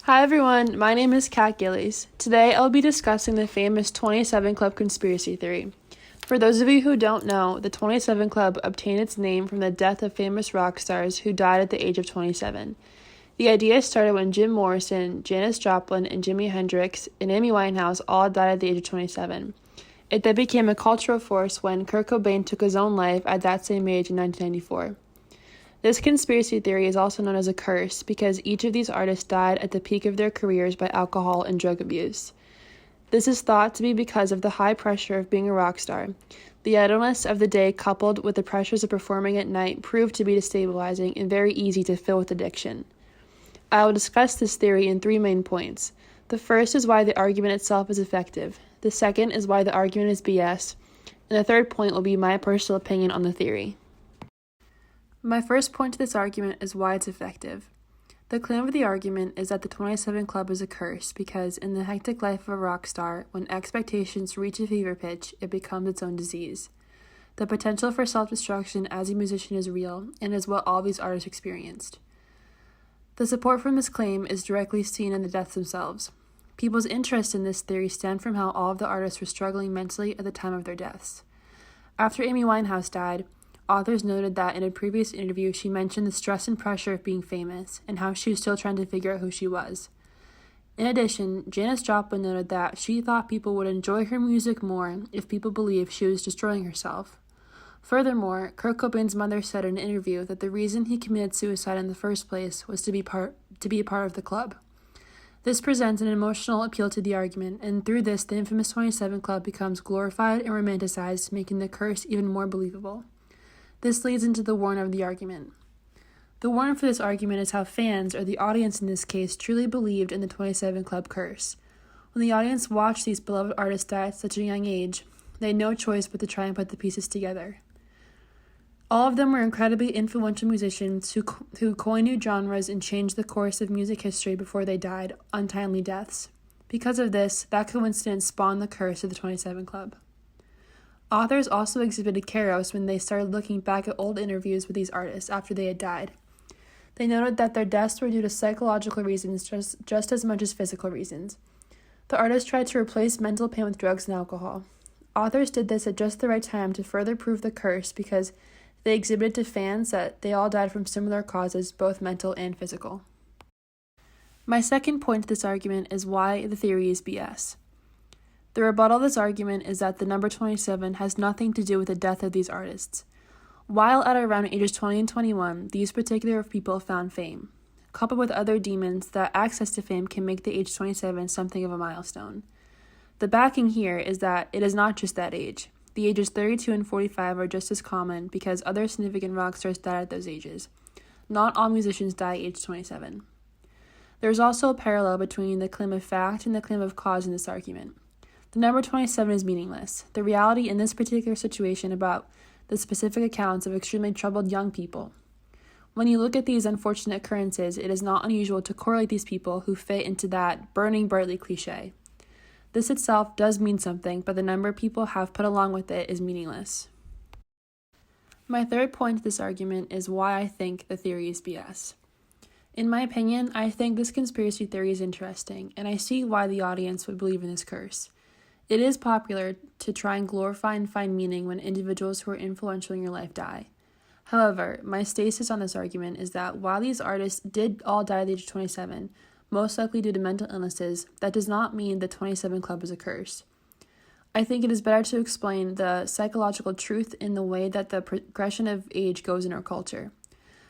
Hi everyone, my name is Kat Gillies. Today I'll be discussing the famous 27 Club conspiracy theory. For those of you who don't know, the 27 Club obtained its name from the death of famous rock stars who died at the age of 27. The idea started when Jim Morrison, Janis Joplin, and Jimi Hendrix and Amy Winehouse all died at the age of 27. It then became a cultural force when Kurt Cobain took his own life at that same age in 1994. This conspiracy theory is also known as a curse because each of these artists died at the peak of their careers by alcohol and drug abuse. This is thought to be because of the high pressure of being a rock star. The idleness of the day coupled with the pressures of performing at night proved to be destabilizing and very easy to fill with addiction. I will discuss this theory in 3 main points. The first is why the argument itself is effective. The second is why the argument is BS. And the third point will be my personal opinion on the theory. My first point to this argument is why it's effective. The claim of the argument is that the 27 Club is a curse because in the hectic life of a rock star, when expectations reach a fever pitch, it becomes its own disease. The potential for self-destruction as a musician is real and is what all these artists experienced. The support from this claim is directly seen in the deaths themselves. People's interest in this theory stemmed from how all of the artists were struggling mentally at the time of their deaths. After Amy Winehouse died, authors noted that in a previous interview she mentioned the stress and pressure of being famous and how she was still trying to figure out who she was. In addition, Janis Joplin noted that she thought people would enjoy her music more if people believed she was destroying herself. Furthermore, Kurt Cobain's mother said in an interview that the reason he committed suicide in the first place was to be a part of the club. This presents an emotional appeal to the argument, and through this the infamous 27 Club becomes glorified and romanticized, making the curse even more believable. This leads into the warrant of the argument. The warrant for this argument is how fans, or the audience in this case, truly believed in the 27 Club curse. When the audience watched these beloved artists die at such a young age, they had no choice but to try and put the pieces together. All of them were incredibly influential musicians who coined new genres and changed the course of music history before they died untimely deaths. Because of this, that coincidence spawned the curse of the 27 Club. Authors also exhibited chaos when they started looking back at old interviews with these artists after they had died. They noted that their deaths were due to psychological reasons just as much as physical reasons. The artists tried to replace mental pain with drugs and alcohol. Authors did this at just the right time to further prove the curse because they exhibited to fans that they all died from similar causes, both mental and physical. My second point to this argument is why the theory is BS. The rebuttal of this argument is that the number 27 has nothing to do with the death of these artists. While at around ages 20 and 21, these particular people found fame. Coupled with other demons, that access to fame can make the age 27 something of a milestone. The backing here is that it is not just that age. The ages 32 and 45 are just as common because other significant rock stars died at those ages. Not all musicians die at age 27. There is also a parallel between the claim of fact and the claim of cause in this argument. The number 27 is meaningless. The reality in this particular situation about the specific accounts of extremely troubled young people. When you look at these unfortunate occurrences, it is not unusual to correlate these people who fit into that burning brightly cliche. This itself does mean something, but the number people have put along with it is meaningless. My third point to this argument is why I think the theory is BS. In my opinion, I think this conspiracy theory is interesting, and I see why the audience would believe in this curse. It is popular to try and glorify and find meaning when individuals who are influential in your life die. However, my stasis on this argument is that while these artists did all die at the age of 27, most likely due to mental illnesses, that does not mean the 27 Club is a curse. I think it is better to explain the psychological truth in the way that the progression of age goes in our culture.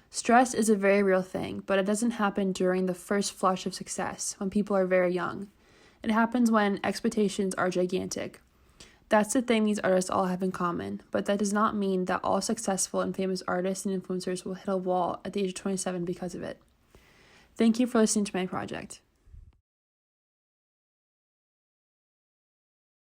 Stress is a very real thing, but it doesn't happen during the first flush of success, when people are very young. It happens when expectations are gigantic. That's the thing these artists all have in common, but that does not mean that all successful and famous artists and influencers will hit a wall at the age of 27 because of it. Thank you for listening to my project.